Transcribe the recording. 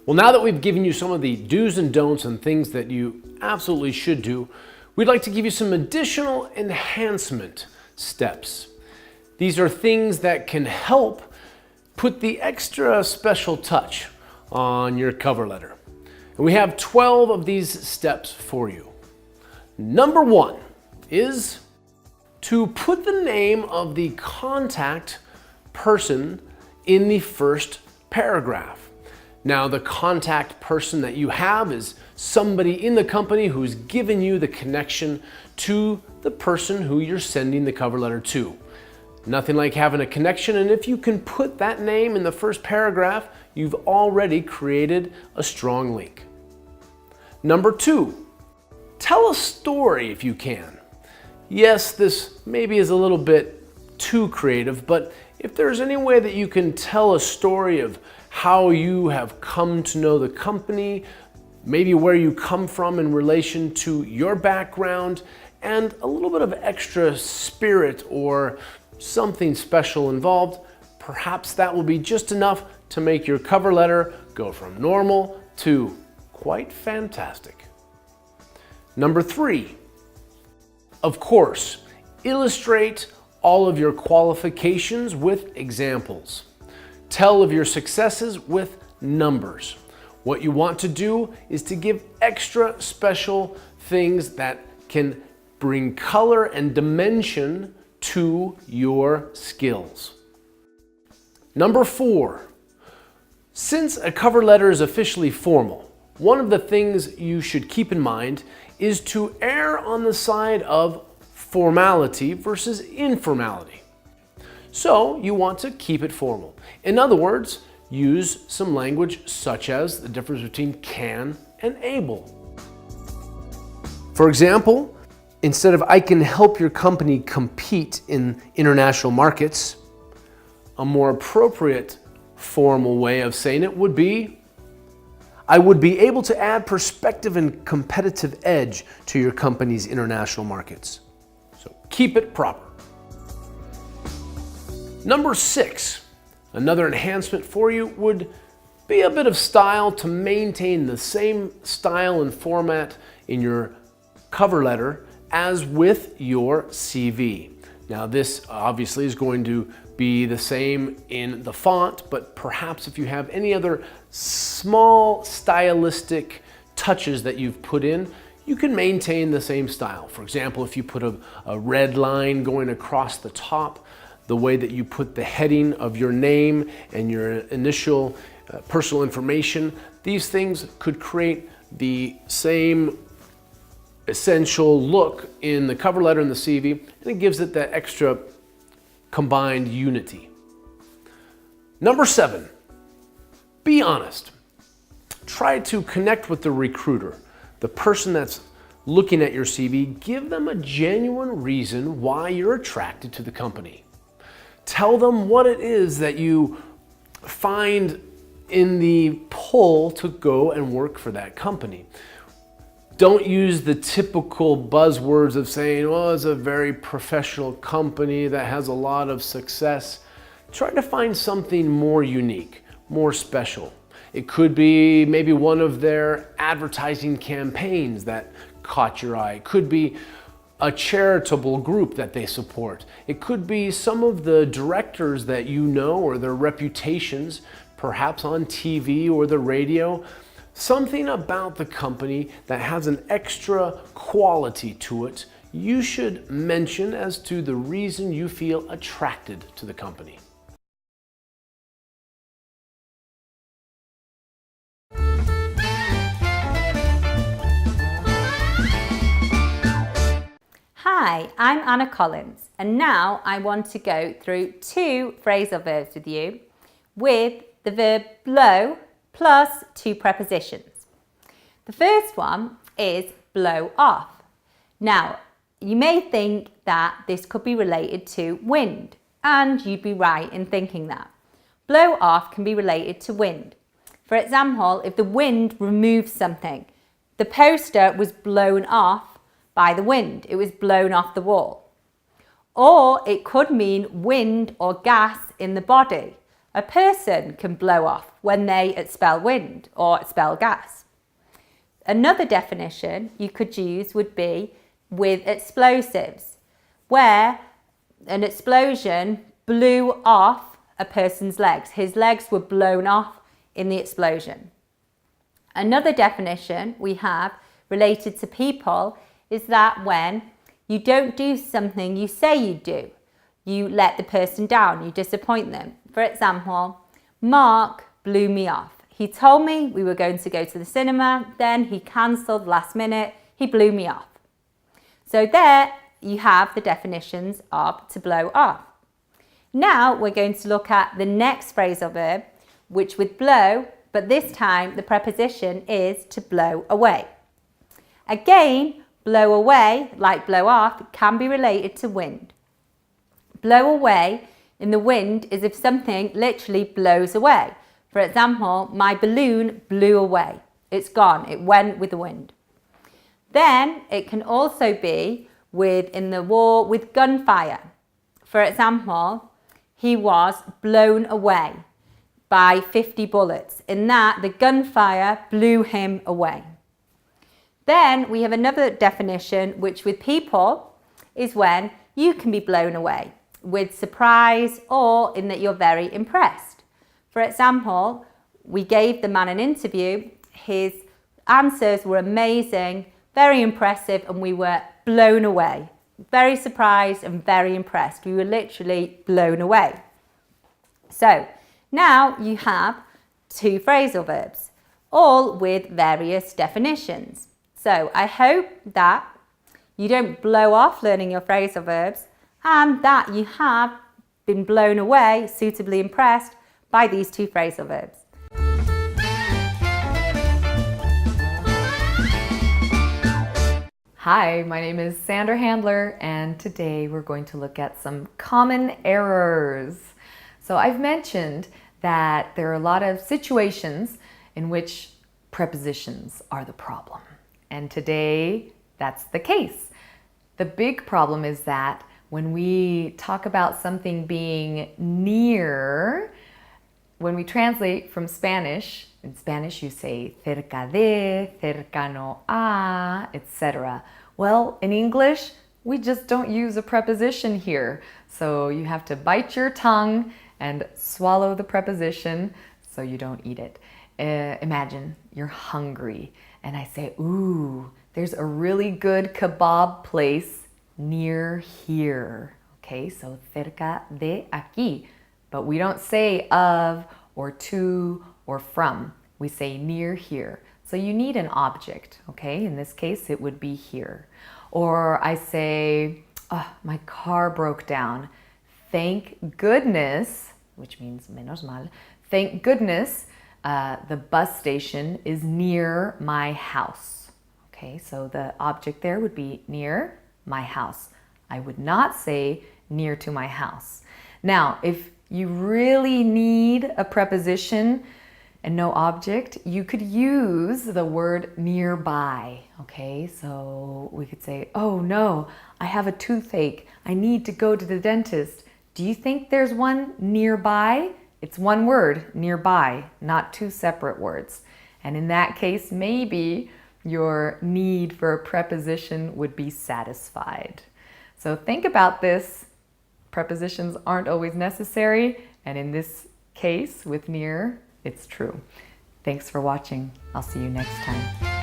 Well, now that we've given you some of the do's and don'ts and things that you absolutely should do, we'd like to give you some additional enhancement steps. These are things that can help put the extra special touch on your cover letter. And we have 12 of these steps for you. Number 1 is to put the name of the contact person in the first paragraph. Now, the contact person that you have is somebody in the company who's given you the connection to the person who you're sending the cover letter to. Nothing like having a connection, and if you can put that name in the first paragraph, you've already created a strong link. Number 2, tell a story if you can. Yes, this maybe is a little bit too creative, but if there's any way that you can tell a story of how you have come to know the company, maybe where you come from in relation to your background, and a little bit of extra spirit or something special involved, perhaps that will be just enough to make your cover letter go from normal to quite fantastic. Number 3, of course, illustrate all of your qualifications with examples. Tell of your successes with numbers. What you want to do is to give extra special things that can bring color and dimension to your skills. Number 4, since a cover letter is officially formal, one of the things you should keep in mind is to err on the side of formality versus informality. So you want to keep it formal. In other words, use some language such as the difference between can and able. For example, instead of "I can help your company compete in international markets," a more appropriate formal way of saying it would be, "I would be able to add perspective and competitive edge to your company's international markets." So keep it proper. Number 6, another enhancement for you would be a bit of style to maintain the same style and format in your cover letter as with your CV. Now, this obviously is going to be the same in the font, but perhaps if you have any other small stylistic touches that you've put in, you can maintain the same style. For example, if you put a red line going across the top, the way that you put the heading of your name and your initial personal information, these things could create the same essential look in the cover letter and the CV, and it gives it that extra combined unity. Number 7, be honest. Try to connect with the recruiter, the person that's looking at your CV. Give them a genuine reason why you're attracted to the company. Tell them what it is that you find in the pull to go and work for that company. Don't use the typical buzzwords of saying, "well, it's a very professional company that has a lot of success." Try to find something more unique, more special. It could be maybe one of their advertising campaigns that caught your eye. It could be a charitable group that they support. It could be some of the directors that you know or their reputations, perhaps on TV or the radio. Something about the company that has an extra quality to it, you should mention as to the reason you feel attracted to the company. Hi, I'm Anna Collins, and now I want to go through 2 phrasal verbs with you with the verb blow plus 2 prepositions. The first one is blow off. Now, you may think that this could be related to wind, and you'd be right in thinking that. Blow off can be related to wind. For example, if the wind removes something, the poster was blown off by the wind. It was blown off the wall. Or it could mean wind or gas in the body. a person can blow off when they expel wind or expel gas. Another definition you could use would be with explosives, where an explosion blew off a person's legs. His legs were blown off in the explosion. Another definition we have related to people is that when you don't do something you say you do, you let the person down, you disappoint them. For example, Mark blew me off. He told me we were going to go to the cinema, then he cancelled last minute, he blew me off. So there you have the definitions of to blow off. Now we're going to look at the next phrasal verb, which with blow, but this time the preposition is to blow away. Again, blow away, like blow off, can be related to wind. Blow away in the wind is if something literally blows away. For example, my balloon blew away. It's gone. It went with the wind. Then it can also be in the war with gunfire. For example, he was blown away by 50 bullets. In that, the gunfire blew him away. Then we have another definition, which with people is when you can be blown away with surprise or in that you're very impressed. For example, we gave the man an interview. His answers were amazing, very impressive, and we were blown away. Very surprised and very impressed. We were literally blown away. So now you have two phrasal verbs, all with various definitions. So I hope that you don't blow off learning your phrasal verbs and that you have been blown away, suitably impressed by these two phrasal verbs. Hi, my name is Sandra Handler, and today we're going to look at some common errors. So I've mentioned that there are a lot of situations in which prepositions are the problem. And today, that's the case. The big problem is that when we talk about something being near, when we translate from Spanish, in Spanish you say cerca de, cercano a, etc. Well, in English, we just don't use a preposition here. So you have to bite your tongue and swallow the preposition so you don't eat it. Imagine you're hungry and I say, ooh, there's a really good kebab place near here. Okay, so cerca de aquí. But we don't say of or to or from. We say near here. So you need an object, okay? In this case, it would be here. Or I say, oh, my car broke down. Thank goodness, which means menos mal, thank goodness the bus station is near my house. Okay, so the object there would be near my house. I would not say near to my house. Now, if you really need a preposition and no object, you could use the word nearby. Okay, so we could say, oh no, I have a toothache. I need to go to the dentist. Do you think there's one nearby? It's one word, nearby, not two separate words. And in that case, maybe your need for a preposition would be satisfied. So think about this. Prepositions aren't always necessary, and in this case, with near, it's true. Thanks for watching. I'll see you next time.